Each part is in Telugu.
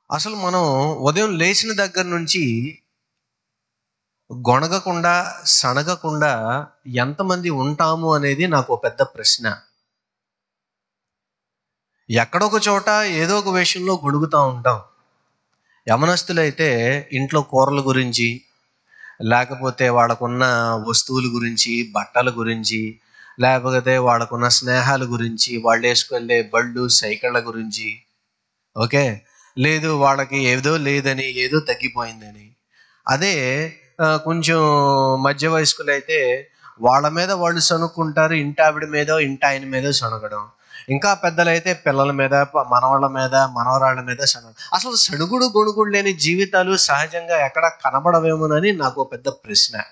అసలు మనం ఉదయం లేచిన దగ్గర నుంచి గొణగకుండా, సణగకుండా ఎంతమంది ఉంటాము అనేది నాకు ఒక పెద్ద ప్రశ్న. ఎక్కడొక చోట ఏదో ఒక విషయంలో గొణుగుతూ ఉంటాం. యవనస్తులైతే ఇంట్లో కూరల గురించి, లేకపోతే వాళ్ళకున్న వస్తువుల గురించి, బట్టల గురించి, లేకపోతే వాళ్ళకున్న స్నేహాల గురించి, వాళ్ళు వేసుకెళ్ళే బళ్ళు, సైకిళ్ళ గురించి, ఓకే, లేదు వాళ్ళకి ఏదో లేదని, ఏదో తగ్గిపోయిందని. అదే కొంచెం మధ్య వయస్కులైతే వాళ్ళ మీద వాళ్ళు సణుక్కుంటారు, ఇంటి ఆవిడ మీదో ఇంటి ఆయన మీదో సణగడం. ఇంకా పెద్దలైతే పిల్లల మీద, మనవాళ్ళ మీద, మనవరాళ్ళ మీద సణగడం. అసలు సణుగుడు గొణుగుడు లేని జీవితాలు సహజంగా ఎక్కడ కనబడవేమోనని నాకు పెద్ద ప్రశ్న.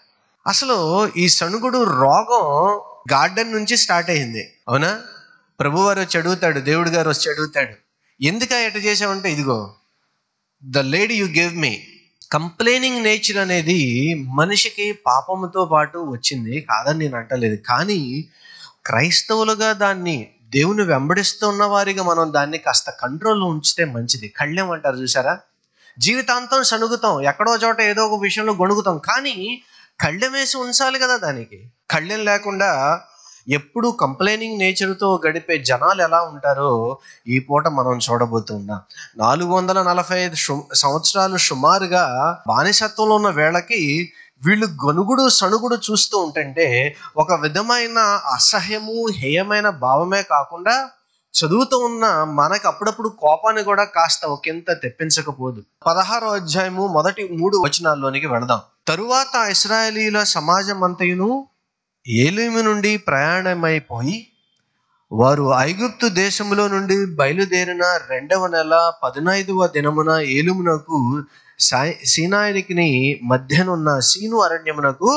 అసలు ఈ సణుగుడు రోగం గార్డెన్ నుంచి స్టార్ట్ అయింది, అవునా? ప్రభువారు వచ్చి అడుగుతాడు, దేవుడు గారు వచ్చి అడుగుతాడు, ఎందుక ఎట చేసావంటే, ఇదిగో the lady you give me. Complaining nature అనేది మనిషికి పాపముతో పాటు వచ్చింది కాదని నేను అంటలేదు, కానీ క్రైస్తవులుగా దాన్ని దేవుని వెంబడిస్తున్న వారిగా మనం దాన్ని కాస్త కంట్రోల్లో ఉంచితే మంచిది. కళ్ళెం అంటారు చూసారా, జీవితాంతం సణుగుతాం, ఎక్కడో చోట ఏదో ఒక విషయంలో గొణుగుతాం, కానీ కళ్ళెం వేసి ఉంచాలి కదా. దానికి కళ్ళెం లేకుండా ఎప్పుడు కంప్లైనింగ్ నేచర్తో గడిపే జనాలు ఎలా ఉంటారో ఈ పూట మనం చూడబోతున్నాం. 445 సంవత్సరాలు సుమారుగా బానిసత్వంలో ఉన్న వేళకి వీళ్ళు గొనుగుడు సణుగుడు చూస్తూ ఉంటుంటే ఒక విధమైన అసహ్యము, హేయమైన భావమే కాకుండా చదువుతూ ఉన్న మనకు అప్పుడప్పుడు కోపాన్ని కూడా కాస్త ఒకంత తెప్పించకపోదు. 16వ అధ్యాయము మొదటి 3 వచనాల్లోనికి వెళదాం. తరువాత ఇశ్రాయేలీయుల సమాజం అంతయును ఏలీము నుండి ప్రయాణమైపోయి వారు ఐగుప్తు దేశములో నుండి బయలుదేరిన 2వ నెల 15వ దినమున ఏలీమునకు సీనాయికి మధ్యనున్న సీను అరణ్యమునకు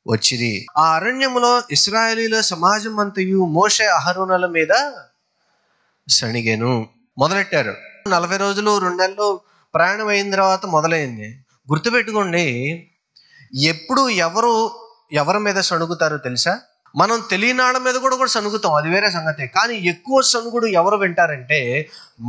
వచ్చిరి. ఆ అరణ్యములో ఇశ్రాయేలీయుల సమాజం అంతయు మోషే అహరోనుల మీద సణిగెను. మొదలెట్టారు. 40 రోజులు 2 నెలలు ప్రయాణం అయిన తర్వాత మొదలైంది. గుర్తుపెట్టుకోండి, ఎప్పుడు ఎవరి మీద సణుగుతారో తెలుసా? మనం తెలియని వాళ్ళ మీద కూడా సణుగుతాం, అది వేరే సంగతి. కానీ ఎక్కువ సణుగుడు ఎవరు వింటారంటే,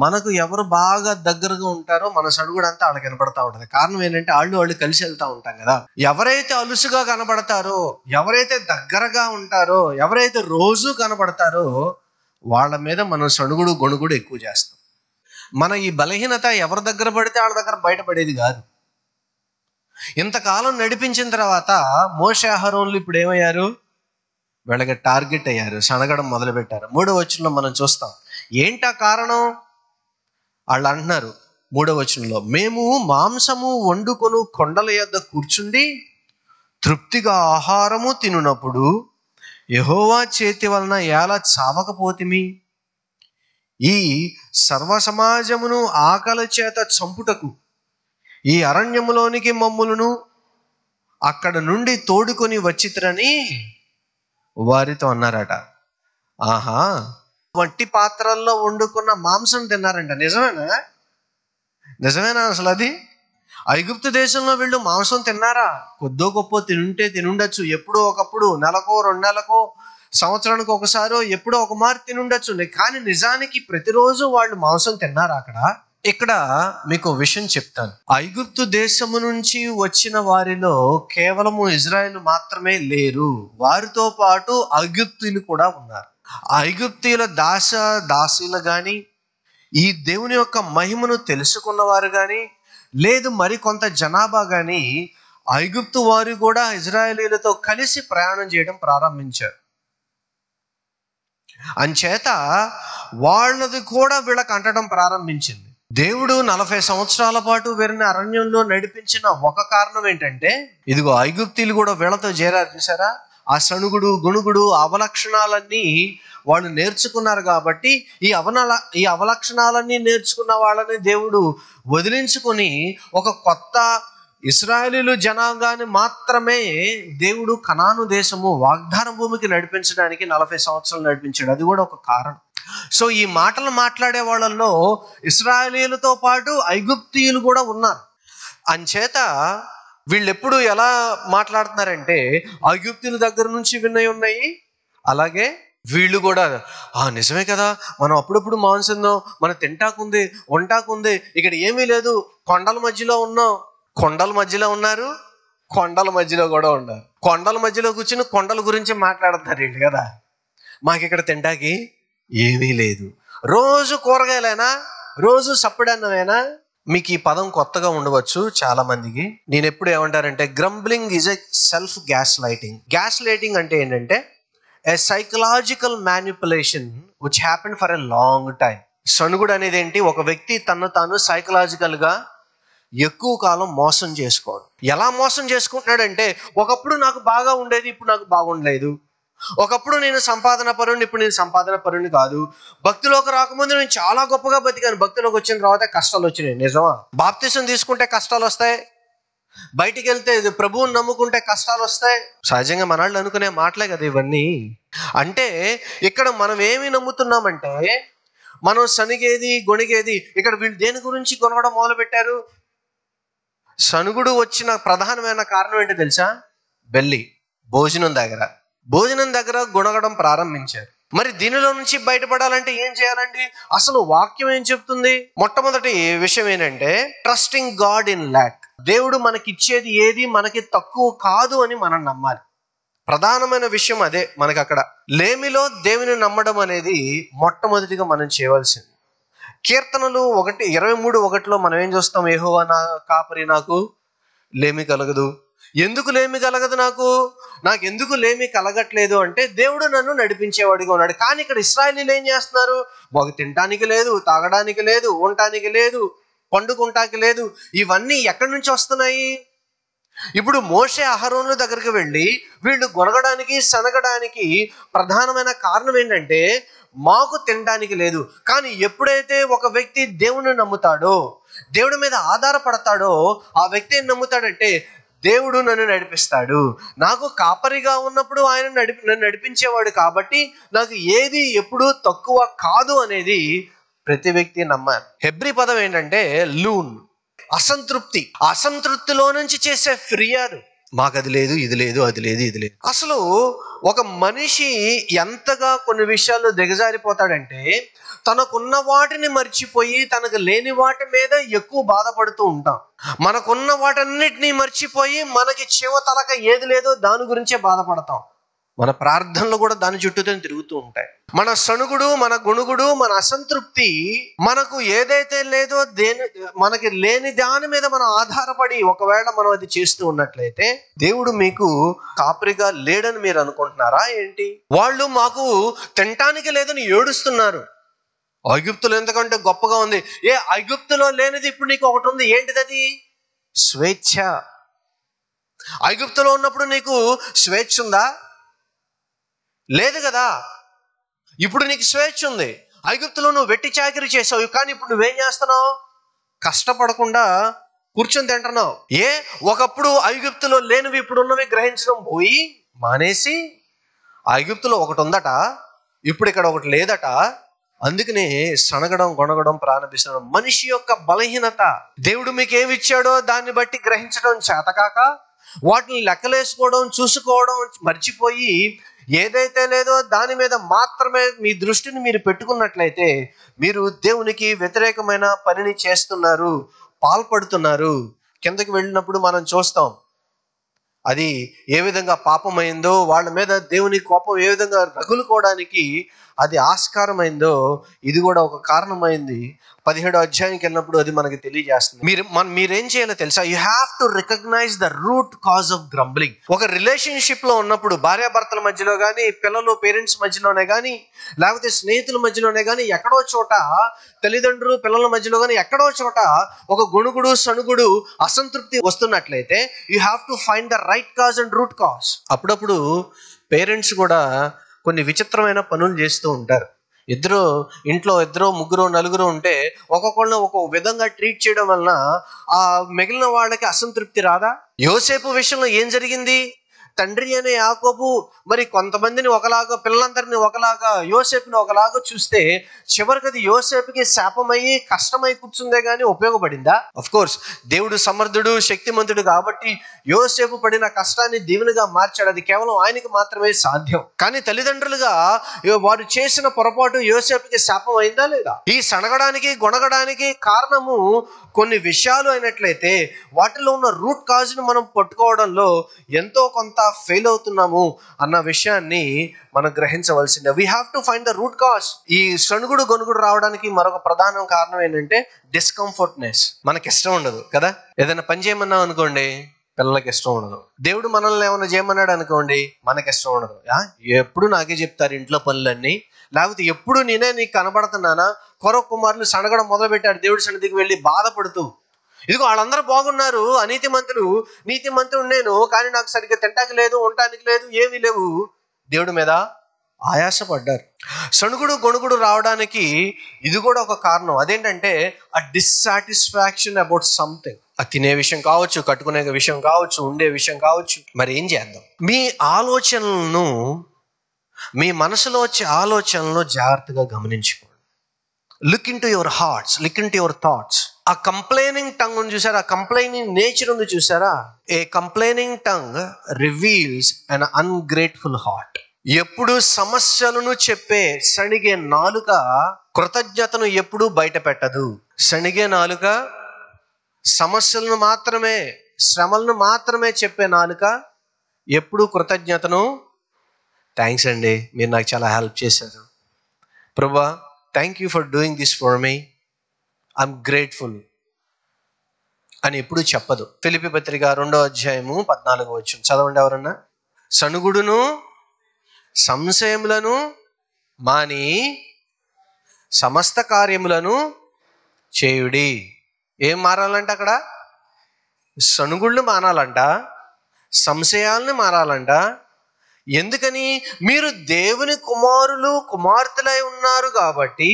మనకు ఎవరు బాగా దగ్గరగా ఉంటారో మన సణుగుడు అంతా వాళ్ళకి కనపడతా ఉంటుంది. కారణం ఏంటంటే వాళ్ళు కలిసి వెళ్తూ ఉంటాం కదా. ఎవరైతే అలుసుగా కనబడతారో, ఎవరైతే దగ్గరగా ఉంటారో, ఎవరైతే రోజు కనబడతారో వాళ్ళ మీద మనం సణుగుడు గొణుగుడు ఎక్కువ చేస్తాం. మన ఈ బలహీనత ఎవరి దగ్గర పడితే వాళ్ళ దగ్గర బయటపడేది కాదు. ఇంతకాలం నడిపించిన తర్వాత మోషే అహరోనులు ఇప్పుడు ఏమయ్యారు? వీళ్ళకి టార్గెట్ అయ్యారు, సనగడం మొదలుపెట్టారు. 3వ వచనంలో మనం చూస్తాం. ఏంటా కారణం? వాళ్ళు అంటున్నారు 3వ వచనంలో, మేము మాంసము వండుకొను కొండల యొద్ద కూర్చుండి తృప్తిగా ఆహారము తినునప్పుడు యెహోవా చేతి వలన ఎలా చావకపోతిమి? ఈ సర్వ సమాజమును ఆకలి చేత చంపుటకు ఈ అరణ్యములోనికి మమ్ములను అక్కడ నుండి తోడుకొని వచ్చిరని వారితో అన్నారట. ఆహా, మట్టి పాత్రల్లో వండుకున్న మాంసం తిన్నారంట. నిజమేనా అసలు అది? ఐగుప్తు దేశంలో వీళ్ళు మాంసం తిన్నారా? కొద్దో గొప్ప తినుండొచ్చు, ఎప్పుడో ఒకప్పుడు, నెలకో 2 నెలకో సంవత్సరానికి ఒకసారో ఎప్పుడో ఒక మారు తినుండొచ్చు. కానీ నిజానికి ప్రతిరోజు వాళ్ళు మాంసం తిన్నారా అక్కడ? ఇక్కడ మీకు విషయం చెప్తాను. ఐగుప్తు దేశము నుంచి వచ్చిన వారిలో కేవలము ఇజ్రాయేలు మాత్రమే లేరు, వారితో పాటు ఐగుప్తీయులు కూడా ఉన్నారు. ఐగుప్తీయుల దాసీలు కానీ, ఈ దేవుని యొక్క మహిమను తెలుసుకున్నవారు కానీ, లేదు మరికొంత జనాభా కానీ ఐగుప్తు వారు కూడా ఇజ్రాయేలీలతో కలిసి ప్రయాణం చేయడం ప్రారంభించారు. అంచేత వాళ్ళది కూడా వీళ్ళకి అంటడం ప్రారంభించింది. దేవుడు 40 సంవత్సరాల పాటు వీరిని అరణ్యంలో నడిపించిన ఒక కారణం ఏంటంటే, ఇదిగో ఐగుప్తీయులు కూడా వీళ్ళతో చేరారు. చూసారా? ఆ సణుగుడు గొణుగుడు అవలక్షణాలన్నీ వాళ్ళు నేర్చుకున్నారు. కాబట్టి ఈ అవలక్షణాలన్నీ నేర్చుకున్న వాళ్ళని దేవుడు వదిలించుకొని ఒక కొత్త ఇశ్రాయేలీలు జనాంగాన్ని మాత్రమే దేవుడు కనాను దేశము, వాగ్దాన భూమికి నడిపించడానికి 40 సంవత్సరాలు నడిపించాడు. అది కూడా ఒక కారణం. సో ఈ మాటలు మాట్లాడే వాళ్ళల్లో ఇశ్రాయేలీలతో పాటు ఐగుప్తీయులు కూడా ఉన్నారు. అంచేత వీళ్ళు ఎప్పుడు ఎలా మాట్లాడుతున్నారంటే, ఐగుప్తీయుల దగ్గర నుంచి విన్నవి ఉన్నాయి, అలాగే వీళ్ళు కూడా నిజమే కదా, మనం అప్పుడప్పుడు మాంసం మన తింటాకుంది వంటాకుంది, ఇక్కడ ఏమీ లేదు, కొండల మధ్యలో ఉన్నాం. కొండల మధ్యలో ఉన్నారు, కొండల మధ్యలో కూడా ఉన్నారు. కొండల మధ్యలో కూర్చుని కొండల గురించి మాట్లాడుతున్నారు వీళ్ళు కదా. మాకు ఇక్కడ తింటాకి ఏమీ లేదు, రోజు కూరగాయలేనా, రోజు సప్పుడన్నమేనా. మీకు ఈ పదం కొత్తగా ఉండవచ్చు చాలా మందికి. నేను ఎప్పుడు ఏమంటారంటే, grumbling is a self gaslighting. Gaslighting అంటే ఏంటంటే a psychological manipulation which happen for a long time. సణుగుడు అనేది ఏంటి, ఒక వ్యక్తి తను తాను సైకలాజికల్ గా ఎక్కువ కాలం మోసం చేసుకోడు. ఎలా మోసం చేసుకుంటున్నాడంటే, ఒకప్పుడు నాకు బాగా ఉండేది, ఇప్పుడు నాకు బాగుండలేదు. ఒకప్పుడు నేను సంపాదన పరుని, ఇప్పుడు నేను సంపాదన పరుని కాదు. భక్తిలోకి రాకముందు నేను చాలా గొప్పగా బతికాను, భక్తిలోకి వచ్చిన తర్వాత కష్టాలు వచ్చినాయి. నిజమా? బాప్తిసం తీసుకుంటే కష్టాలు వస్తాయి, బయటికి వెళ్తే ప్రభువుని నమ్ముకుంటే కష్టాలు వస్తాయి. సహజంగా మనల్ని అనుకునే మాటలే కదా ఇవన్నీ. అంటే ఇక్కడ మనం ఏమి నమ్ముతున్నామంటే, మనం సనిగేది గొణిగేది. ఇక్కడ వీళ్ళు దేని గురించి కొనగడం మొదలు పెట్టారు? సనుగుడు వచ్చిన ప్రధానమైన కారణం ఏంటో తెలుసా? బెల్లి భోజనం దగ్గర గుణగడం ప్రారంభించారు. మరి దీనిలో నుంచి బయటపడాలంటే ఏం చేయాలండి? అసలు వాక్యం ఏం చెప్తుంది? మొట్టమొదటి విషయం ఏంటంటే, ట్రస్టింగ్ గాడ్ ఇన్ ల్యాక్. దేవుడు మనకిచ్చేది ఏది మనకి తక్కువ కాదు అని మనం నమ్మాలి. ప్రధానమైన విషయం అదే. మనకి అక్కడ లేమిలో దేవుని నమ్మడం అనేది మొట్టమొదటిగా మనం చేయవలసింది. కీర్తనలు 1:23 మనం ఏం చూస్తాం? యెహోవా నా కాపరి, నాకు లేమి కలగదు. ఎందుకు లేమి కలగదు? నాకు ఎందుకు లేమి కలగట్లేదు అంటే, దేవుడు నన్ను నడిపించేవాడిగా ఉన్నాడు. కానీ ఇక్కడ ఇశ్రాయేలీయులు ఏం చేస్తున్నారు? మాకు తినడానికి లేదు, తాగడానికి లేదు, ఉండటానికి లేదు, పండుకుంటానికి లేదు. ఇవన్నీ ఎక్కడి నుంచి వస్తున్నాయి? ఇప్పుడు మోషే అహరోనుల దగ్గరికి వెళ్ళి వీళ్ళు గొనగడానికి సనగడానికి ప్రధానమైన కారణం ఏంటంటే, మాకు తినడానికి లేదు. కానీ ఎప్పుడైతే ఒక వ్యక్తి దేవుని నమ్ముతాడో, దేవుడి మీద ఆధారపడతాడో, ఆ వ్యక్తి ఏం నమ్ముతాడంటే, దేవుడు నన్ను నడిపిస్తాడు. నాకు కాపరిగా ఉన్నప్పుడు ఆయన నన్ను నడిపించేవాడు, కాబట్టి నాకు ఏది ఎప్పుడు తక్కువ కాదు అనేది ప్రతి వ్యక్తి నమ్మాలి. హెబ్రీ పదం ఏంటంటే లూన్, అసంతృప్తి. అసంతృప్తిలో నుంచి చేసే ఫిర్యాదు. మాకు అది లేదు, ఇది లేదు, అది లేదు, ఇది లేదు. అసలు ఒక మనిషి ఎంతగా కొన్ని విషయాల్లో దిగజారిపోతాడంటే, తనకున్న వాటిని మర్చిపోయి తనకు లేని వాటి మీద ఎక్కువ బాధపడుతూ ఉంటాం. మనకున్న వాటన్నిటినీ మర్చిపోయి మనకి చివతలక ఏది లేదో దాని గురించే బాధపడతాం. మన ప్రార్థనలు కూడా దాని చుట్టూతో తిరుగుతూ ఉంటాయి. మన సణుగుడు, మన గుణుగుడు, మన అసంతృప్తి మనకు ఏదైతే లేదో మనకి లేని దాని మీద మనం ఆధారపడి ఒకవేళ మనం అది చేస్తూ ఉన్నట్లయితే, దేవుడు మీకు కాపరిగా లేడని మీరు అనుకుంటున్నారా ఏంటి? వాళ్ళు మాకు తినటానికి లేదని ఏడుస్తున్నారు. ఐగుప్తులో ఎందుకంటే గొప్పగా ఉంది. ఐగుప్తులో లేనిది ఇప్పుడు నీకు ఒకటి ఉంది. ఏంటిది అది? స్వేచ్ఛ. ఐగుప్తులో ఉన్నప్పుడు నీకు స్వేచ్ఛ ఉందా? లేదు కదా. ఇప్పుడు నీకు స్వేచ్ఛ ఉంది. ఐగుప్తులో నువ్వు వెట్టి చాకిరీ చేసావు, కానీ ఇప్పుడు నువ్వేం చేస్తున్నావు? కష్టపడకుండా కూర్చొని తింటున్నావు. ఒకప్పుడు ఐగుప్తులో లేనివి ఇప్పుడు ఉన్నవి గ్రహించడం పోయి మానేసి, ఐగుప్తులో ఒకటి ఉందట, ఇప్పుడు ఇక్కడ ఒకటి లేదట, అందుకనే సనగడం గొనగడం ప్రారంభిస్తున్నాం. మనిషి యొక్క బలహీనత. దేవుడు మీకు ఏమి ఇచ్చాడో దాన్ని బట్టి గ్రహించడం చేతకాక, వాటిని లెక్కలేసుకోవడం చూసుకోవడం మర్చిపోయి, ఏదైతే లేదో దాని మీద మాత్రమే మీ దృష్టిని మీరు పెట్టుకున్నట్లయితే, మీరు దేవునికి వ్యతిరేకమైన పనిని చేస్తున్నారు, పాల్పడుతున్నారు. కిందకి వెళ్ళినప్పుడు మనం చూస్తాం అది ఏ విధంగా పాపమైందో, వాళ్ళ మీద దేవుని కోపం ఏ విధంగా రగులుకోవడానికి అది ఆస్కారమైందో, ఇది కూడా ఒక కారణమైంది. 17వ అధ్యాయానికి వెళ్ళినప్పుడు అది మనకి తెలియజేస్తుంది. మీరేం చేయాలో తెలుసా? You have to recognize the root cause of grumbling. ఒక రిలేషన్షిప్ లో ఉన్నప్పుడు, భార్యాభర్తల మధ్యలో కానీ, పిల్లలు పేరెంట్స్ మధ్యలోనే కానీ, లేకపోతే స్నేహితుల మధ్యలోనే కానీ, ఎక్కడో చోట తల్లిదండ్రులు పిల్లల మధ్యలో కానీ ఎక్కడో చోట ఒక గుణుగుడు, సణుగుడు, అసంతృప్తి వస్తున్నట్లయితే, you have to find the right cause and root cause. అప్పుడప్పుడు పేరెంట్స్ కూడా కొన్ని విచిత్రమైన పనులు చేస్తూ ఉంటారు. ఇంట్లో ఇద్దరు ముగ్గురు నలుగురు ఉంటే ఒక్కొక్కళ్ళని ఒక్కొక్క విధంగా ట్రీట్ చేయడం వలన ఆ మిగిలిన వాళ్ళకి అసంతృప్తి రాదా? యోసేపు విషయంలో ఏం జరిగింది? తండ్రి అనే యాకోబు మరి కొంతమందిని ఒకలాగా, పిల్లలందరినీ ఒకలాగా, యోసేపుని ఒకలాగా చూస్తే చివరికి అది యోసేపుకి శాపమయ్యి కష్టమై కూర్చుందే కానీ ఉపయోగపడిందా? ఆఫ్ కోర్స్ దేవుడు సమర్థుడు, శక్తిమంతుడు కాబట్టి యోసేపు పడిన కష్టాన్ని దీవెనగా మార్చాడు. అది కేవలం ఆయనకి మాత్రమే సాధ్యం. కానీ తల్లిదండ్రులుగా వారు చేసిన పొరపాటు యోసేపుకి శాపం అయిందా లేదా? ఈ సనగడానికి గొనగడానికి కారణము కొన్ని విషయాలు అయినట్లయితే వాటిలో ఉన్న రూట్ కాజ్ను మనం పట్టుకోవడంలో ఎంతో కొంత ఫెయిల్ అవుతున్నాము అన్న విషయాన్ని మనం గ్రహించవలసిందే. We have to find the root cause. ఈ సణుగుడు గొనుగుడు రావడానికి మరొక ప్రధాన కారణం ఏంటంటే డిస్కంఫర్ట్నెస్. మనకి ఇష్టం ఉండదు కదా. ఏదైనా పని చేయమన్నాం అనుకోండి, పిల్లలకి ఇష్టం ఉండదు. దేవుడు మనల్ని ఏమైనా చేయమన్నాడు అనుకోండి, మనకి ఇష్టం ఉండదు. ఎప్పుడు నాకే చెప్తారు ఇంట్లో పనులన్నీ, లేకపోతే ఎప్పుడు నేనే నీకు కనబడుతున్నానా? కొరవ కుమారులు సనగడం మొదలు పెట్టాడు దేవుడి సన్నిధికి వెళ్ళి బాధపడుతూ. ఇదిగో వాళ్ళందరూ బాగున్నారు, అనీతి మంతులు, నీతి మంతుడు నేను, కానీ నాకు సరిగ్గా తింటానికి లేదు, ఉండటానికి లేదు, ఏమీ లేవు. దేవుడి మీద ఆయాసపడ్డారు. సణుగుడు గొణుగుడు రావడానికి ఇది కూడా ఒక కారణం. అదేంటంటే ఆ డిస్సాటిస్ఫాక్షన్ అబౌట్ సంథింగ్. అది తినే విషయం కావచ్చు, కట్టుకునే విషయం కావచ్చు, ఉండే విషయం కావచ్చు. మరి ఏం చేద్దాం? మీ ఆలోచనలను, మీ మనసులో వచ్చే ఆలోచనలను జాగ్రత్తగా గమనించుకోండి. Look in to your hearts, look in to your thoughts. ఆ కంప్లైనింగ్ టంగ్ ఉంది చూసారా, ఆ కంప్లైనింగ్ నేచర్ ఉంది చూసారా. ఏ కంప్లైనింగ్ టంగ్ రివీల్స్ అన్ అన్గ్రేట్ఫుల్ హార్ట్. ఎప్పుడు సమస్యలను చెప్పే సణిగే నాలుక కృతజ్ఞతను ఎప్పుడు బయట పెట్టదు. సణిగే నాలుక సమస్యలను మాత్రమే, శ్రమలను మాత్రమే చెప్పే నాలుక ఎప్పుడు కృతజ్ఞతను, థ్యాంక్స్ అండి, మీరు నాకు చాలా హెల్ప్ చేశారు, ప్రభా thank you for doing this for me, I'm grateful అని ఎప్పుడు చెప్పదు. ఫిలిప్పీ పత్రిక 2వ అధ్యాయము 14వ వచనం చదవండి ఎవరన్నా. సణుగుడును సంశయములను మాని సమస్త కార్యములను చేయుడి. ఏం మారాలంట అక్కడ? సణుగుళ్ళు మానాలంట, సంశయాలను మారాలంట. ఎందుకని? మీరు దేవుని కుమారులు కుమార్తెలై ఉన్నారు కాబట్టి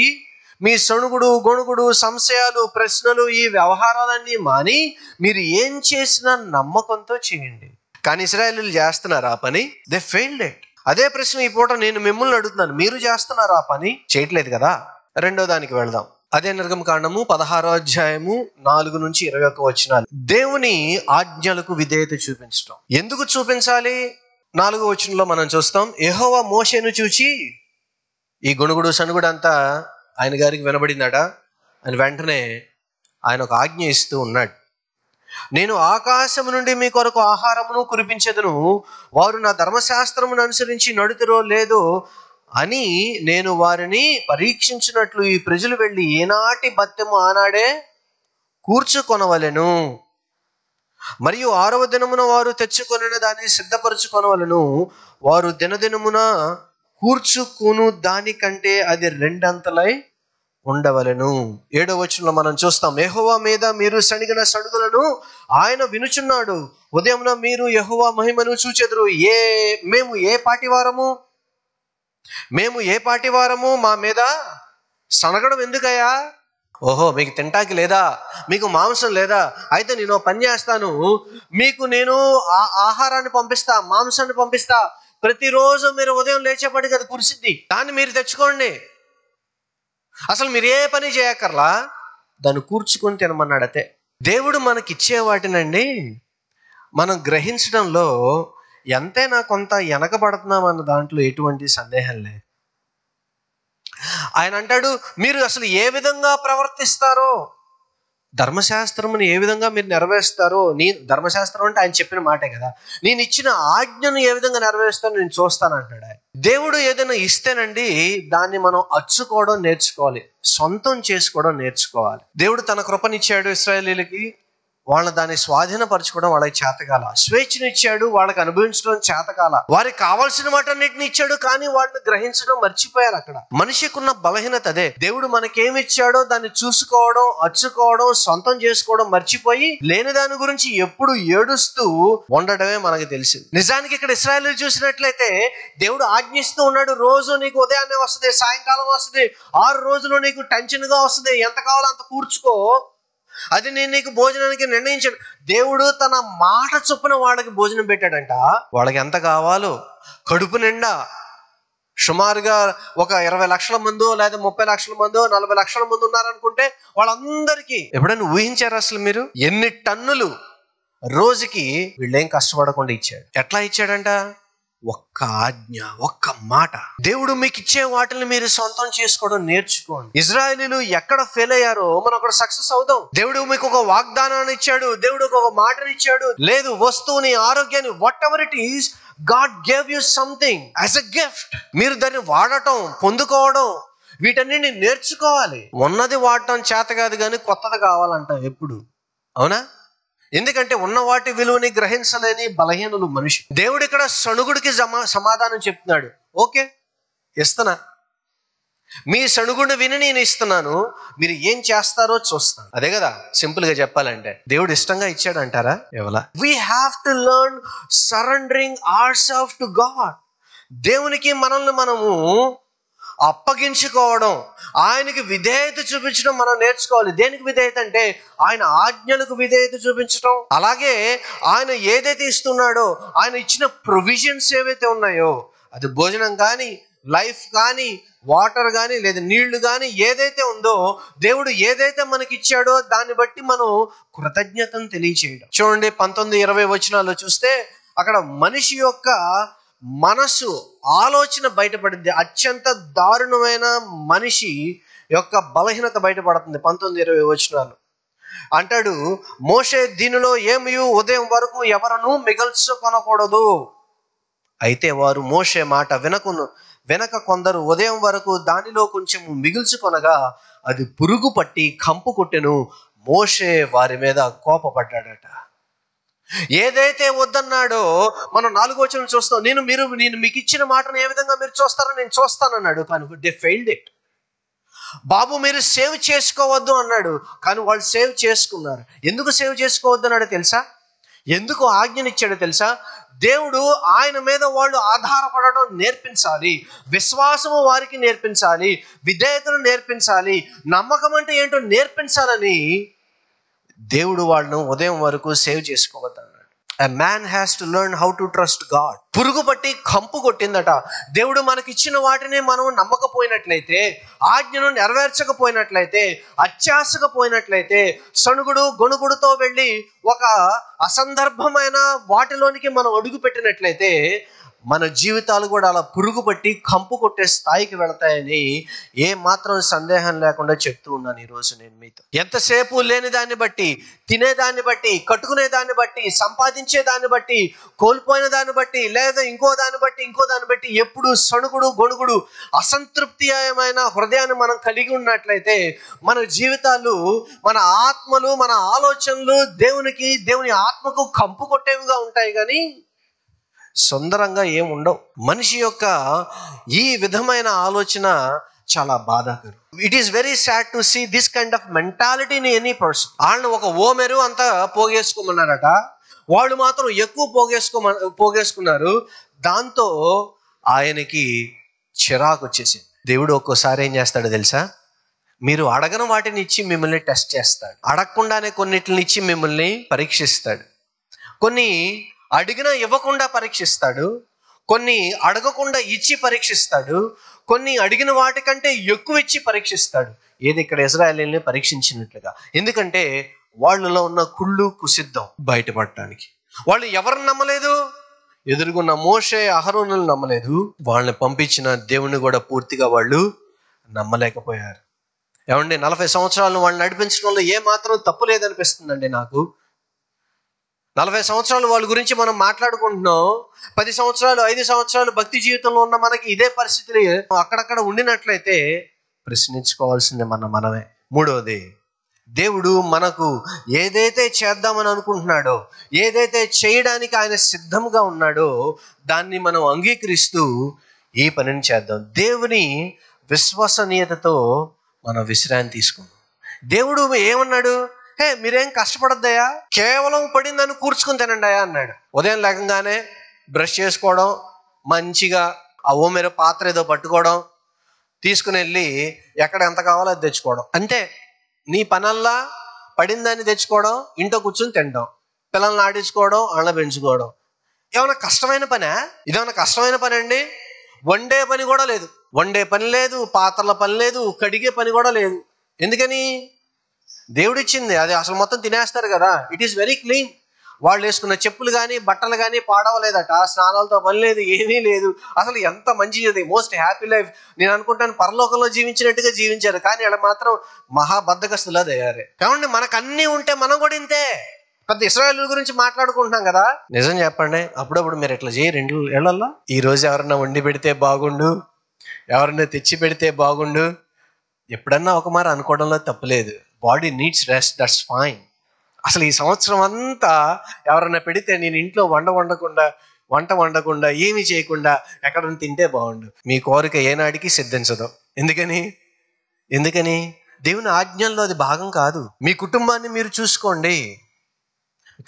మీ సణుగుడు గొణుగుడు సంశయాలు ప్రశ్నలు ఈ వ్యవహారాలన్నీ మాని మీరు ఏం చేసినా నమ్మకంతో చేయండి. కానీ ఇశ్రాయేలీయులు చేస్తున్నారు ఆ పని? They failed it. అదే ప్రశ్న ఈ పూట నేను మిమ్మల్ని అడుగుతున్నాను, మీరు చేస్తున్నారు ఆ పని? చేయట్లేదు కదా. రెండో దానికి వెళ్దాం. అదే నిర్గమకాండము 16వ అధ్యాయము 4 నుంచి 21 వచనాలు. దేవుని ఆజ్ఞలకు విధేయత చూపించడం. ఎందుకు చూపించాలి? 4వ వచనంలో మనం చూస్తాం, యెహోవా మోషేను చూచి, ఈ గొణుగుడు సణుగుడు అంతా ఆయన గారికి వినబడిందట. అని వెంటనే ఆయన ఒక ఆజ్ఞ ఇస్తూ ఉన్నాడు. నేను ఆకాశము నుండి మీ కొరకు ఆహారమును కురిపించెదను, వారు నా ధర్మశాస్త్రమును అనుసరించి నడుతురో లేదో అని నేను వారిని పరీక్షించినట్లు ఈ ప్రజలు వెళ్ళి ఏనాటి బత్తెము ఆనాడే కూర్చుకొనవలెను, మరియు 6వ దినమున వారు తెచ్చుకొనిన దాన్ని సిద్ధపరచుకొనవలెను. వారు దినదినమున కూర్చుకును దానికంటే అది 2 అంతలై ఉండవలెను. 7వ వచనంలో మనం చూస్తాం, యెహోవా మీద మీరు సణిగిన సణుగులను ఆయన వినుచున్నాడు. ఉదయమున మీరు యెహోవా మహిమను చూచెదరు. మేము ఏ పాటి వారము మా మీద సనగడం ఎందుకయ్యా? ఓహో, మీకు తింటాకి లేదా, మీకు మాంసం లేదా? అయితే నేను పని చేస్తాను, మీకు నేను ఆహారాన్ని పంపిస్తా, మాంసాన్ని పంపిస్తా. ప్రతిరోజు మీరు ఉదయం లేచేపటికి అది కురిసిద్ది, దాన్ని మీరు తెచ్చుకోండి. అసలు మీరు ఏ పని చేయక్కర్లా, దాన్ని కూర్చుకొని తినమన్నాడతే. దేవుడు మనకిచ్చే వాటినండి మనం గ్రహించడంలో ఎంతైనా కొంత వెనకబడుతున్నాం అన్న దాంట్లో ఎటువంటి సందేహం లేదు. ఆయన అంటాడు, మీరు అసలు ఏ విధంగా ప్రవర్తిస్తారో, ధర్మశాస్త్రముని ఏ విధంగా మీరు నెరవేరుస్తారో, ధర్మశాస్త్రం అంటే ఆయన చెప్పిన మాటే కదా, నేను ఇచ్చిన ఆజ్ఞను ఏ విధంగా నెరవేరుస్తానో నేను చూస్తాను అంటాడు ఆయన. దేవుడు ఏదైనా ఇస్తేనండి దాన్ని మనం అచ్చుకోవడం నేర్చుకోవాలి, సొంతం చేసుకోవడం నేర్చుకోవాలి. దేవుడు తన కృపనిచ్చాడు ఇశ్రాయేలీయులకి, వాళ్ళ దాన్ని స్వాధీనపరచుకోవడం వాళ్ళకి చేతకాల. స్వేచ్ఛనిచ్చాడు, వాళ్ళకి అనుభవించడం చేతకాల. వారికి కావాల్సిన వాటన్నిటిని ఇచ్చాడు, కానీ వాటిని గ్రహించడం మర్చిపోయారు. అక్కడ మనిషికి ఉన్న బలహీనత అదే. దేవుడు మనకేమి ఇచ్చాడో దాన్ని చూసుకోవడం, అచ్చుకోవడం, సొంతం చేసుకోవడం మర్చిపోయి లేని దాని గురించి ఎప్పుడు ఏడుస్తూ ఉండడమే మనకి తెలిసింది. నిజానికి ఇక్కడ ఇశ్రాయేలీయులు చూసినట్లయితే దేవుడు ఆజ్ఞిస్తూ ఉన్నాడు, రోజు నీకు ఉదయాన్నే వస్తుంది, సాయంకాలం వస్తుంది, 6 రోజులు నీకు టెన్షన్ గా వస్తుంది, ఎంత కావాలో అంత కూర్చుకో, అది నేను నీకు భోజనానికి నిర్ణయించాను. దేవుడు తన మాట చొప్పున వాళ్ళకి భోజనం పెట్టాడంట. వాళ్ళకి ఎంత కావాలో కడుపు నిండా, సుమారుగా ఒక 20 లక్షల మందో లేదా 30 లక్షల మందో 40 లక్షల మంది ఉన్నారనుకుంటే వాళ్ళందరికీ ఎప్పుడైనా ఊహించారు అసలు మీరు ఎన్ని టన్నులు రోజుకి వీళ్ళేం కష్టపడకుండా ఇచ్చాడు? ఎట్లా ఇచ్చాడంట? ఒక్క ఆజ్ఞ, ఒక్క మాట. దేవుడు మీకు ఇచ్చే వాటిని మీరు సొంతం చేసుకోవడం నేర్చుకోండి. ఇజ్రాయేలీలు ఎక్కడ ఫెయిల్ అయ్యారో మనం అక్కడ సక్సెస్ అవుదాం. దేవుడు మీకు ఒక వాగ్దానాన్ని ఇచ్చాడు, దేవుడు ఒక మాటని ఇచ్చాడు, లేదు వస్తువుని, ఆరోగ్యాన్ని, what ever it is, God gave you something as a gift. మీరు దాన్ని వాడటం, పొందుకోవడం, వీటన్నిటిని నేర్చుకోవాలి. ఉన్నది వాడటం చేత కాదు కానీ కొత్తది కావాలంట ఎప్పుడు, అవునా? ఎందుకంటే ఉన్న వాటి విలువని గ్రహించలేని బలహీనులు మనిషి. దేవుడు ఇక్కడ సణుగుడికి సమాధానం చెప్తున్నాడు. ఓకే, ఇస్తున్నా, మీ సణుగుడిని విని నేను ఇస్తున్నాను, మీరు ఏం చేస్తారో చూస్తాను. అదే కదా సింపుల్ గా చెప్పాలంటే. దేవుడు ఇష్టంగా ఇచ్చాడు అంటారా? ఎవలా? We have to learn surrendering our self to God. దేవునికి మనల్ని మనము అప్పగించుకోవడం, ఆయనకి విధేయత చూపించడం మనం నేర్చుకోవాలి. దేనికి విధేయత అంటే ఆయన ఆజ్ఞలకు విధేయత చూపించడం. అలాగే ఆయన ఏదైతే ఇస్తున్నాడో, ఆయన ఇచ్చిన ప్రొవిజన్స్ ఏవైతే ఉన్నాయో, అది భోజనం కానీ, లైఫ్ కానీ, వాటర్ కానీ, లేదా నీళ్లు కానీ, ఏదైతే ఉందో, దేవుడు ఏదైతే మనకి ఇచ్చాడో దాన్ని బట్టి మనం కృతజ్ఞతను తెలియచేయడం. చూడండి 19-20 వచనాల్లో చూస్తే అక్కడ మనిషి యొక్క మనసు, ఆలోచన బయటపడింది. అత్యంత దారుణమైన మనిషి యొక్క బలహీనత బయటపడుతుంది. 19-20 వచనాలు అంటాడు, మోషే దీనిలో ఏమీ ఉదయం వరకు ఎవరను మిగల్చుకొనకూడదు. అయితే వారు మోషే మాట వెనక కొందరు ఉదయం వరకు దానిలో కొంచెం మిగుల్చుకొనగా అది పురుగు పట్టి కంపు కొట్టెను. మోషే వారి మీద కోపపడ్డాడట. ఏదైతే వద్దన్నాడో మనం 4వ వచనం చూస్తాం. నేను మీకు ఇచ్చిన మాటను ఏ విధంగా మీరు చూస్తారో నేను చూస్తానన్నాడు, కానీ దే ఫెయిల్డ్ ఇట్. బాబు మీరు సేవ్ చేసుకోవద్దు అన్నాడు, కానీ వాళ్ళు సేవ్ చేసుకున్నారు. ఎందుకు సేవ్ చేసుకోవద్దు అన్నాడో తెలుసా? ఎందుకు ఆజ్ఞనిచ్చాడో తెలుసా? దేవుడు ఆయన మీద వాళ్ళు ఆధారపడటం నేర్పించాలి, విశ్వాసము వారికి నేర్పించాలి, విధేయతను నేర్పించాలి, నమ్మకం అంటే ఏంటో నేర్పించాలని దేవుడు వాళ్ళను ఉదయం వరకు save చేసుకోవద్దన్నాడు. A man has to learn how to trust God. పురుగు పట్టి కంపు కొట్టిందట. దేవుడు మనకిచ్చిన వాటిని మనం నమ్మకపోయినట్లయితే, ఆజ్ఞను నెరవేర్చకపోయినట్లయితే, అత్యాశకపోయినట్లయితే, సణుగుడు గొణుగుడుతో వెళ్ళి ఒక అసందర్భమైన వాటిలోనికి మనం అడుగు పెట్టినట్లయితే మన జీవితాలు కూడా అలా పురుగు పట్టి కంపు కొట్టే స్థాయికి వెళతాయని ఏ మాత్రం సందేహం లేకుండా చెప్తూ ఉన్నాను ఈరోజు నేను మీతో. ఎంతసేపు లేని దాన్ని బట్టి, తినేదాన్ని బట్టి, కట్టుకునే దాన్ని బట్టి, సంపాదించే దాన్ని బట్టి, కోల్పోయిన దాన్ని బట్టి, లేదా ఇంకో దాన్ని బట్టి ఎప్పుడు సణుగుడు గొణుగుడు అసంతృప్తిమైన హృదయాన్ని మనం కలిగి ఉన్నట్లయితే మన జీవితాలు, మన ఆత్మలు, మన ఆలోచనలు దేవుని ఆత్మకు కంపు కొట్టేవిగా ఉంటాయి కానీ సుందరంగా ఏముండవు. మనిషి యొక్క ఈ విధమైన ఆలోచన చాలా బాధాకరం. It is very sad to see this kind of mentality in any person. వాళ్ళని ఒక ఓమెరు అంతా పోగేసుకోమన్నారట, వాళ్ళు మాత్రం ఎక్కువ పోగేసుకున్నారు. దాంతో ఆయనకి చిరాకు వచ్చేసింది. దేవుడు ఒక్కోసారి ఏం చేస్తాడో తెలుసా? మీరు అడగని వాటిని ఇచ్చి మిమ్మల్ని టెస్ట్ చేస్తాడు. అడగకుండానే కొన్నిటిని ఇచ్చి మిమ్మల్ని పరీక్షిస్తాడు. కొన్ని అడిగినా ఇవ్వకుండా పరీక్షిస్తాడు, కొన్ని అడగకుండా ఇచ్చి పరీక్షిస్తాడు, కొన్ని అడిగిన వాటికంటే ఎక్కువ ఇచ్చి పరీక్షిస్తాడు. ఏది ఇక్కడ ఇశ్రాయేలీయుల్ని పరీక్షించినట్లుగా. ఎందుకంటే వాళ్ళలో ఉన్న కుళ్ళు కుసిద్ధం బయటపడటానికి. వాళ్ళు ఎవరిని నమ్మలేదు? ఎదురుగున్న మోషే అహరోనులను నమ్మలేదు. వాళ్ళని పంపించిన దేవుని కూడా పూర్తిగా వాళ్ళు నమ్మలేకపోయారు. ఏమండి, 40 సంవత్సరాలు వాళ్ళని నడిపించడంలో ఏ మాత్రం తప్పు లేదనిపిస్తుందండి నాకు. 40 సంవత్సరాలు వాళ్ళ గురించి మనం మాట్లాడుకుంటున్నాం. 10 సంవత్సరాలు 5 సంవత్సరాలు భక్తి జీవితంలో ఉన్న మనకి ఇదే పరిస్థితులు అక్కడక్కడ ఉండినట్లయితే ప్రశ్నించుకోవాల్సిందే మనమే. మూడవది, దేవుడు మనకు ఏదైతే చేద్దామని అనుకుంటున్నాడో, ఏదైతే చేయడానికి ఆయన సిద్ధంగా ఉన్నాడో దాన్ని మనం అంగీకరిస్తూ ఈ పనిని చేద్దాం. దేవుని విశ్వసనీయతతో మనం విశ్రాంతి తీసుకుందాం. దేవుడు ఏమన్నాడు? మీరేం కష్టపడద్దయా, కేవలం పడిందని కూర్చుకుని తినండి అయ్యా అన్నాడు. ఉదయం లేకంగానే బ్రష్ చేసుకోవడం, మంచిగా ఆ ఓమెర పాత్ర ఏదో పట్టుకోవడం, తీసుకుని వెళ్ళి ఎక్కడ ఎంత కావాలో అది తెచ్చుకోవడం. అంటే నీ పనల్లా పడిన దాన్ని తెచ్చుకోవడం, ఇంట్లో కూర్చొని తినడం, పిల్లల్ని ఆడించుకోవడం, వాళ్ళ పెంచుకోవడం. ఏమైనా కష్టమైన పనా? ఇదేమన్నా కష్టమైన పని అండి? వండే పని కూడా లేదు, వండే పని లేదు, పాత్రల పని లేదు, కడిగే పని కూడా లేదు. ఎందుకని? దేవుడిచ్చింది అది అసలు మొత్తం తినేస్తారు కదా. It is very clean. వాళ్ళు వేసుకున్న చెప్పులు కానీ బట్టలు కానీ పాడవలేదట, స్నానాలతో పని లేదు, ఏమీ లేదు. అసలు ఎంత మంచిది, మోస్ట్ హ్యాపీ లైఫ్. నేను అనుకుంటాను పరలోకంలో జీవించినట్టుగా జీవించారు, కానీ వాళ్ళ మాత్రం మహాబద్ధకస్తులా తయారే. కాబట్టి మనకు అన్నీ ఉంటే మనం కూడా ఇంతే. పెద్ద ఇశ్రాయేలు గురించి మాట్లాడుకుంటున్నాం కదా. నిజం చెప్పండి, అప్పుడప్పుడు మీరు ఇట్లా చేయరు ఇళ్లలో? ఈ రోజు ఎవరన్నా వండి పెడితే బాగుండు, ఎవరన్నా తెచ్చి పెడితే బాగుండు, ఎప్పుడన్నా ఒక మారు అనుకోవడంలో తప్పులేదు. Body needs rest, that's fine. అసలు ఈ సంవత్సరం అంతా ఎవరన్నా పెడితే నేను ఇంట్లో వంట వండకుండా ఏమీ చేయకుండా ఎక్కడన్నా తింటే బాగుండు. మీ కోరిక ఏనాడికి సిద్ధించదు. ఎందుకని దేవుని ఆజ్ఞల్లో అది భాగం కాదు. మీ కుటుంబాన్ని మీరు చూసుకోండి,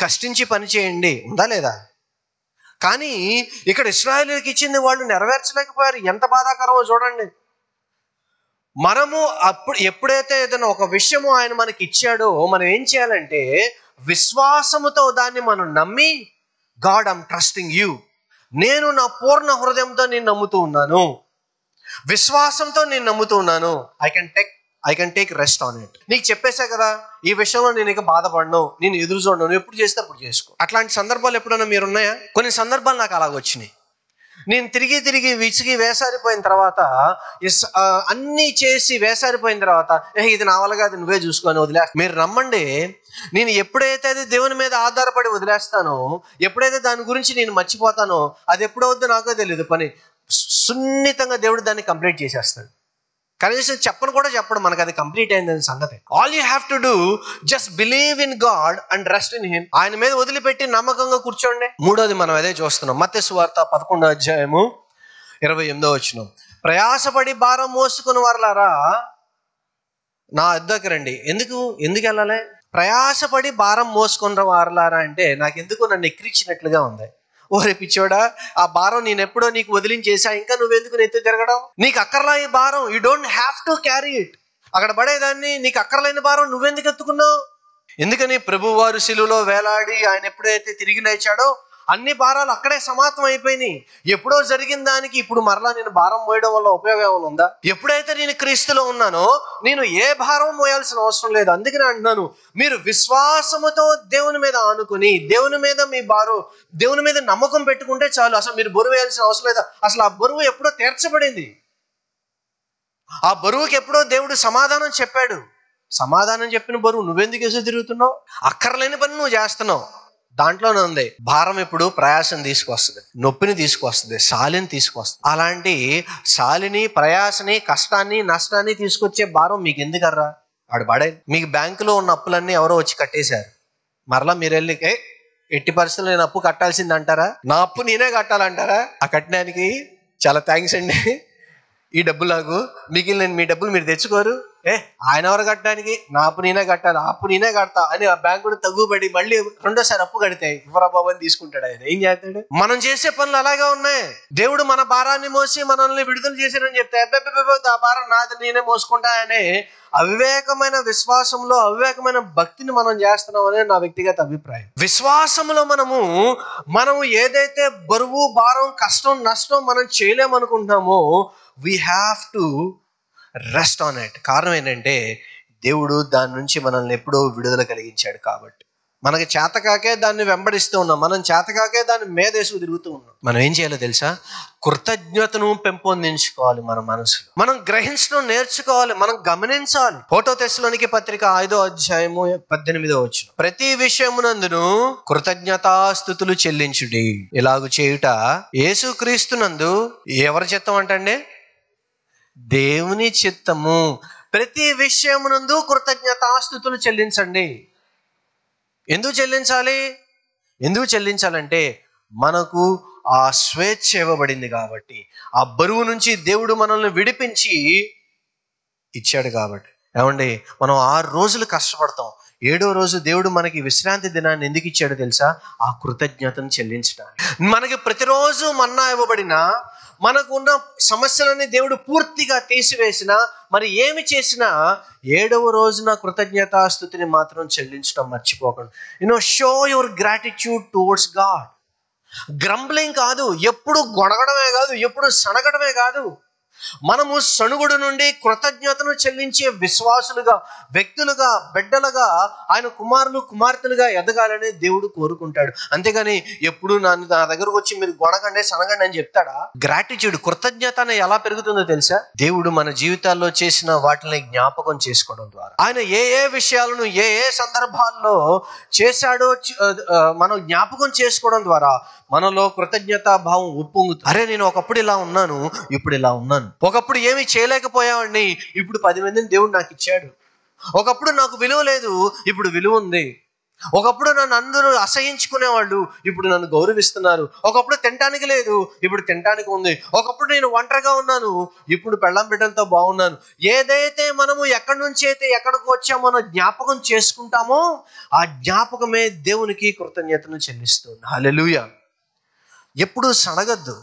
కష్టించి పని చేయండి, ఉందా లేదా? కానీ ఇక్కడ ఇశ్రాయేలుకి ఇచ్చింది వాళ్ళు నెరవేర్చలేకపోయారు. ఎంత బాధాకరమో చూడండి. మనము ఎప్పుడైతే ఏదైనా ఒక విషయము ఆయన మనకి ఇచ్చాడో మనం ఏం చేయాలంటే విశ్వాసముతో దాన్ని మనం నమ్మి, గాడ్ ఐమ్ ట్రస్టింగ్ యూ, నేను నా పూర్ణ హృదయంతో నేను నమ్ముతూ ఉన్నాను, విశ్వాసంతో నేను నమ్ముతూ ఉన్నాను, I can take rest on it. నీకు చెప్పేసా కదా, ఈ విషయంలో నేను ఇక బాధపడను, నేను ఎదురు చూడను, ఎప్పుడు చేస్తే అప్పుడు చేసుకో. అట్లాంటి సందర్భాలు ఎప్పుడైనా మీరు ఉన్నాయా? కొన్ని సందర్భాలు నాకు అలాగొచ్చినాయి. నేను తిరిగి విసిగి వేసారిపోయిన తర్వాత, అన్నీ చేసి వేసారిపోయిన తర్వాత, ఇది నా వల్ల కాదు, నువ్వే చూసుకొని వదిలేస్తా. మీరు నమ్మండి, నేను ఎప్పుడైతే అది దేవుని మీద ఆధారపడి వదిలేస్తానో, ఎప్పుడైతే దాని గురించి నేను మర్చిపోతానో, అది ఎప్పుడవుద్దో నాకో తెలియదు. పని సున్నితంగా దేవుడు దాన్ని కంప్లీట్ చేసేస్తాడు. కనీసం చెప్పడం మనకు అది కంప్లీట్ అయిందని సంగతి. All you have to do just believe in God and rest in him. ఆయన మీద వదిలిపెట్టి నమ్మకంగా కూర్చోండి. మూడోది మనం అదే చూస్తున్నాం. మత్తయి సువార్త 11:28. ప్రయాసపడి భారం మోసుకుని వారలారా నా వద్దకు రండి. ఎందుకు వెళ్ళాలి? ప్రయాసపడి భారం మోసుకున్న వారలారా అంటే నాకెందుకు నన్ను ఎక్కిరించినట్లుగా ఉంది. ఓరే పిచ్చోడా, ఆ భారం నేను ఎప్పుడో నీకు వదిలించేసా, ఇంకా నువ్వెందుకు నెత్తి తిరగడం? నీకు అక్కర్లా ఈ భారం, you don't have to carry it. అక్కడ పడేదాన్ని, నీకు అక్కర్లేని భారం నువ్వెందుకు ఎత్తుకున్నావు? ఎందుకని? ప్రభువారు శిలువలో వేలాడి ఆయన ఎప్పుడైతే తిరిగి లేచాడో అన్ని భారాలు అక్కడే సమాప్తం అయిపోయినాయి. ఎప్పుడో జరిగిన దానికి ఇప్పుడు మరలా నేను భారం మోయడం వల్ల ఉపయోగం ఏమైనా ఉందా? ఎప్పుడైతే నేను క్రీస్తులో ఉన్నానో నేను ఏ భారం మోయాల్సిన అవసరం లేదు. అందుకని అంటున్నాను, మీరు విశ్వాసముతో దేవుని మీద ఆనుకుని, దేవుని మీద నమ్మకం పెట్టుకుంటే చాలు. అసలు మీరు బరువు వేయాల్సిన అవసరం లేదా. అసలు ఆ బరువు ఎప్పుడో తీర్చబడింది. ఆ బరువుకి ఎప్పుడో దేవుడు సమాధానం చెప్పాడు. సమాధానం చెప్పిన బరువు నువ్వెందుకు వేసి తిరుగుతున్నావు? అక్కర్లేని పని నువ్వు చేస్తున్నావు. దాంట్లోనే ఉంది భారం. ఇప్పుడు ప్రయాసం తీసుకొస్తుంది, నొప్పిని తీసుకొస్తుంది, సాలిని తీసుకొస్తుంది. అలాంటి సాలిని, ప్రయాసని, కష్టాన్ని, నష్టాన్ని తీసుకొచ్చే భారం మీకు ఎందుకర్రా? వాడు పడే. మీకు బ్యాంకులో ఉన్న అప్పులన్నీ ఎవరో వచ్చి కట్టేశారు. మరలా మీరు వెళ్ళి ఎట్టి పరిస్థితుల్లో నేను అప్పు కట్టాల్సింది అంటారా? నా అప్పు నేనే కట్టాలంటారా? ఆ కట్టడానికి చాలా థ్యాంక్స్ అండి, ఈ డబ్బులు నాకు మిగిలిన మీ డబ్బులు మీరు తెచ్చుకోరు. ఆయన ఎవరు కట్టడానికి? నా అప్పు నేనే కట్టాలి, ఆ అప్పు నేనే కడతా అని ఆ బ్యాంకుడు తగ్గుబడి మళ్ళీ రెండోసారి అప్పు కడితే ఇవ్వరా బాబు అని తీసుకుంటాడు. ఆయన ఏం చేస్తాడు? మనం చేసే పనులు అలాగే ఉన్నాయి. దేవుడు మన భారాన్ని మోసి మనల్ని విడుదల చేశారని చెప్తే ఆ భారం నాది, నేనే మోసుకుంటా అనే అవివేకమైన విశ్వాసంలో, అవివేకమైన భక్తిని మనం చేస్తున్నాం అనేది నా వ్యక్తిగత అభిప్రాయం. విశ్వాసంలో మనము ఏదైతే బరువు, భారం, కష్టం, నష్టం మనం చేయలేమనుకుంటున్నామో we have to rest on it. కారణం ఏంటంటే దేవుడు దాని నుంచి మనల్ని ఎప్పుడో విడుదల కలిగించాడు. కాబట్టి మనకి చేతకాకే దాన్ని వెంబడిస్తూ ఉన్నాం, మనం చేతకాకే దాన్ని మేదేసు తిరుగుతూ ఉన్నాం. మనం ఏం చేయాలో తెలుసా? కృతజ్ఞతను పెంపొందించుకోవాలి. మన మనసులో మనం గ్రహించడం నేర్చుకోవాలి, మనం గమనించాలి. 1 తెస్సలోనికే పత్రిక 5:18. ప్రతి విషయమునందును కృతజ్ఞతాస్తుతులు చెల్లించుడి, ఇలాగు చేయుట యేసుక్రీస్తునందు ఎవరి చిత్తం అంటండి? దేవుని చిత్తము. ప్రతి విషయమునందు కృతజ్ఞతాస్తుతులు చెల్లించండి. ఎందుకు చెల్లించాలంటే మనకు ఆ స్వేచ్ఛ ఇవ్వబడింది కాబట్టి, ఆ బరువు నుంచి దేవుడు మనల్ని విడిపించి ఇచ్చాడు కాబట్టి. ఏమండి, మనం 6 రోజులు కష్టపడతాం, 7వ రోజు దేవుడు మనకి విశ్రాంతి దినాన్ని ఎందుకు ఇచ్చాడో తెలుసా? ఆ కృతజ్ఞతను చెల్లించడానికి. మనకి ప్రతిరోజు మన్నా ఇవ్వబడినా, మనకున్న సమస్యలన్నీ దేవుడు పూర్తిగా తీసివేసిన, మరి ఏమి చేసినా 7వ రోజున కృతజ్ఞతాస్తుతిని మాత్రం చెల్లించడం మర్చిపోకండి. Show your gratitude towards God. Grumbling కాదు, ఎప్పుడు గొడగడమే కాదు, ఎప్పుడు సనగడమే కాదు. మనము సణుగుడు నుండి కృతజ్ఞతను చెల్లించే విశ్వాసులుగా, వ్యక్తులుగా, బిడ్డలుగా, ఆయన కుమారులు కుమార్తెలుగా ఎదగాలని దేవుడు కోరుకుంటాడు. అంతేగాని ఎప్పుడు నా దగ్గరకు వచ్చి మీరు గొడగండి సనగండి అని చెప్తాడా? గ్రాటిట్యూడ్, కృతజ్ఞత అనేది ఎలా పెరుగుతుందో తెలుసా? దేవుడు మన జీవితాల్లో చేసిన వాటిని జ్ఞాపకం చేసుకోవడం ద్వారా, ఆయన ఏ ఏ విషయాలను ఏ ఏ సందర్భాల్లో చేశాడో మనం జ్ఞాపకం చేసుకోవడం ద్వారా మనలో కృతజ్ఞతా భావం ఉప్పొంగుతుంది. అరే, నేను ఒకప్పుడు ఇలా ఉన్నాను, ఇప్పుడు ఇలా ఉన్నాను. ఒకప్పుడు ఏమీ చేయలేకపోయావాడిని, ఇప్పుడు 10 మందిని దేవుడు నాకు ఇచ్చాడు. ఒకప్పుడు నాకు విలువ లేదు, ఇప్పుడు విలువ ఉంది. ఒకప్పుడు నన్ను అందరూ అసహించుకునేవాళ్ళు, ఇప్పుడు నన్ను గౌరవిస్తున్నారు. ఒకప్పుడు తినటానికి లేదు, ఇప్పుడు తినటానికి ఉంది. ఒకప్పుడు నేను ఒంటరిగా ఉన్నాను, ఇప్పుడు పెళ్ళాం బిడ్డలతో బాగున్నాను. ఏదైతే మనము ఎక్కడి నుంచి అయితే ఎక్కడికి వచ్చామో జ్ఞాపకం చేసుకుంటామో ఆ జ్ఞాపకమే దేవునికి కృతజ్ఞతను చెల్లిస్తుంది. హల్లెలూయా. ఎప్పుడు సనగద్దు.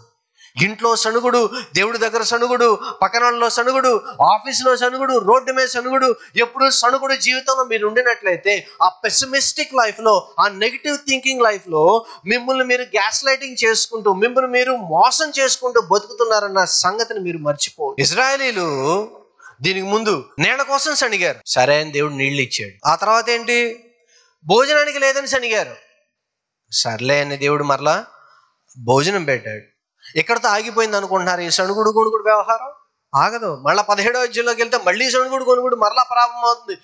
ఇంట్లో సణుగుడు, దేవుడి దగ్గర సణుగుడు, పక్కనలో సణుగుడు, ఆఫీసులో సణుగుడు, రోడ్డు మీద సణుగుడు, ఎప్పుడు సణుగుడు జీవితంలో మీరు ఉండినట్లయితే ఆ పెసిమిస్టిక్ లైఫ్లో, ఆ నెగిటివ్ థింకింగ్ లైఫ్లో మిమ్మల్ని మీరు గ్యాస్ లైటింగ్ చేసుకుంటూ, మిమ్మల్ని మీరు మోసం చేసుకుంటూ బతుకుతున్నారన్న సంగతిని మీరు మర్చిపోరు. ఇశ్రాయేలీలు దీనికి ముందు నీళ్ళ కోసం సణిగారు, సరే అని దేవుడు నీళ్లు ఇచ్చాడు. ఆ తర్వాత ఏంటి? భోజనానికి లేదని సణిగారు, సర్లే అని దేవుడు మరలా భోజనం పెట్టాడు. ఎక్కడితో ఆగిపోయింది అనుకుంటున్నారు ఈ సణుగుడు గొణుగుడు వ్యవహారం? ఆగదు. మళ్ళీ 17వ అధ్యాయంలోకి వెళ్తే మళ్ళీ సణుగుడు గొణుగుడు మరలా ప్రారంభం అవుతుంది,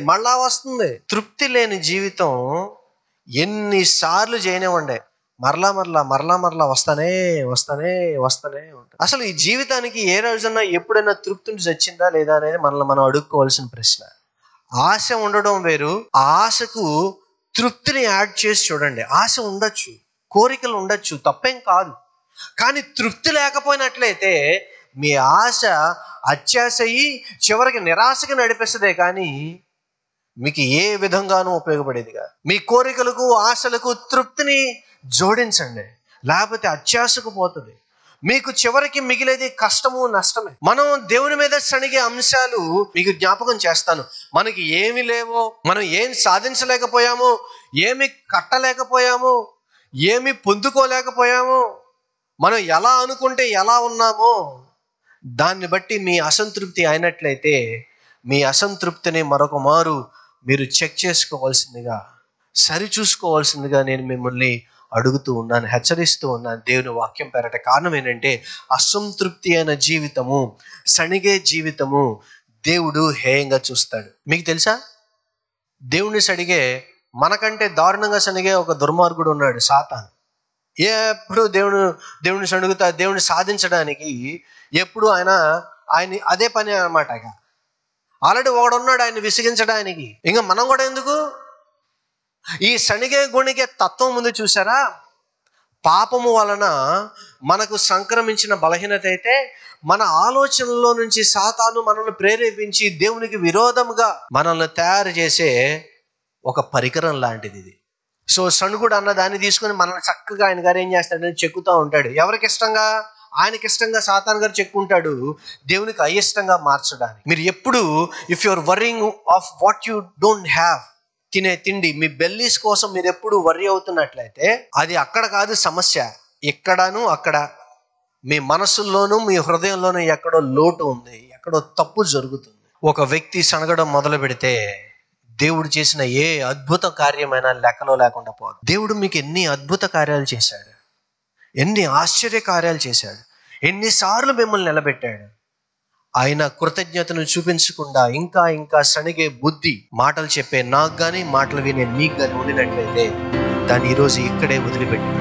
మళ్ళా వస్తుంది. తృప్తి లేని జీవితం ఎన్నిసార్లు చేయనివ్వండి, మరలా వస్తానే ఉంటుంది. అసలు ఈ జీవితానికి ఏ రోజన్నా ఎప్పుడైనా తృప్తి వచ్చిందా లేదా అనేది మనల్ని మనం అడుక్కోవాల్సిన ప్రశ్న. ఆశ ఉండడం వేరు, ఆ ఆశకు తృప్తిని యాడ్ చేసి చూడండి. ఆశ ఉండొచ్చు, కోరికలు ఉండొచ్చు, తప్పేం కాదు. కానీ తృప్తి లేకపోయినట్లయితే మీ ఆశ అత్యాశ అయ్యి చివరికి నిరాశకి నడిపిస్తుందే కానీ మీకు ఏ విధంగానూ ఉపయోగపడేదిగా. మీ కోరికలకు ఆశలకు తృప్తిని జోడించండి, లేకపోతే అత్యాశకు పోతుంది. మీకు చివరికి మిగిలేది కష్టము, నష్టమే. మనం దేవుని మీద సణిగే అంశాలు మీకు జ్ఞాపకం చేస్తాను. మనకి ఏమి లేవో, మనం ఏం సాధించలేకపోయామో, ఏమి కట్టలేకపోయామో, ఏమి పొందుకోలేకపోయామో, మనం ఎలా అనుకుంటే ఎలా ఉన్నామో దాన్ని బట్టి మీ అసంతృప్తి అయినట్లయితే మీ అసంతృప్తిని మరొక మారు మీరు చెక్ చేసుకోవాల్సిందిగా, సరి చూసుకోవాల్సిందిగా నేను మిమ్మల్ని అడుగుతూ ఉన్నాను, హెచ్చరిస్తూ ఉన్నాను దేవుని వాక్యం పేరట. కారణం ఏంటంటే అసంతృప్తి అయిన జీవితము, సణిగే జీవితము దేవుడు హేయంగా చూస్తాడు. మీకు తెలుసా, దేవుని సడిగే మనకంటే దారుణంగా సణిగే ఒక దుర్మార్గుడు ఉన్నాడు, సాతాను. ఎప్పుడు దేవుని సణుగుతా, దేవుని సాధించడానికి ఎప్పుడు ఆయన అదే పని అన్నమాట. ఆల్రెడీ ఒకడున్నాడు ఆయన విసిగించడానికి, ఇంకా మనం కూడా ఎందుకు? ఈ సణిగే గుణిగే తత్వం ముందు చూసారా? పాపము వలన మనకు సంక్రమించిన బలహీనత అయితే మన ఆలోచనలో నుంచి సాతాను మనల్ని ప్రేరేపించి దేవునికి విరోధంగా మనల్ని తయారు చేసే ఒక పరికరం లాంటిది ఇది. సో సణుగుడు అన్న దాన్ని తీసుకుని మనల్ని చక్కగా ఆయన గారు ఏం చేస్తాడని చెక్కుతూ ఉంటాడు. ఎవరికి ఇష్టంగా? ఆయనకి ఇష్టంగా సాతాను గారు చెక్కుంటాడు, దేవునికి అయిష్టంగా మార్చడానికి. మీరు ఎప్పుడు if your worrying of what you don't have, తినే తిండి, మీ బెల్లీస్ కోసం మీరు ఎప్పుడు వర్రీ అవుతున్నట్లయితే అది అక్కడ కాదు సమస్య, ఇక్కడను అక్కడ మీ మనసుల్లోనూ మీ హృదయంలోనూ ఎక్కడో లోటు ఉంది, ఎక్కడో తప్పు జరుగుతుంది. ఒక వ్యక్తి సనగడం మొదలు పెడితే దేవుడు చేసిన ఏ అద్భుత కార్యమైనా లెక్కలో లేకుండా పోదు. దేవుడు మీకు ఎన్ని అద్భుత కార్యాలు చేశాడు, ఎన్ని ఆశ్చర్య కార్యాలు చేశాడు, ఎన్నిసార్లు మిమ్మల్ని నిలబెట్టాడు. ఆయన కృతజ్ఞతను చూపించకుండా ఇంకా సణిగే బుద్ధి, మాటలు చెప్పే నాకు కానీ మాటలు వినే నీకు కానీ ఉండినట్లయితే దాన్ని ఈరోజు ఇక్కడే వదిలిపెట్టి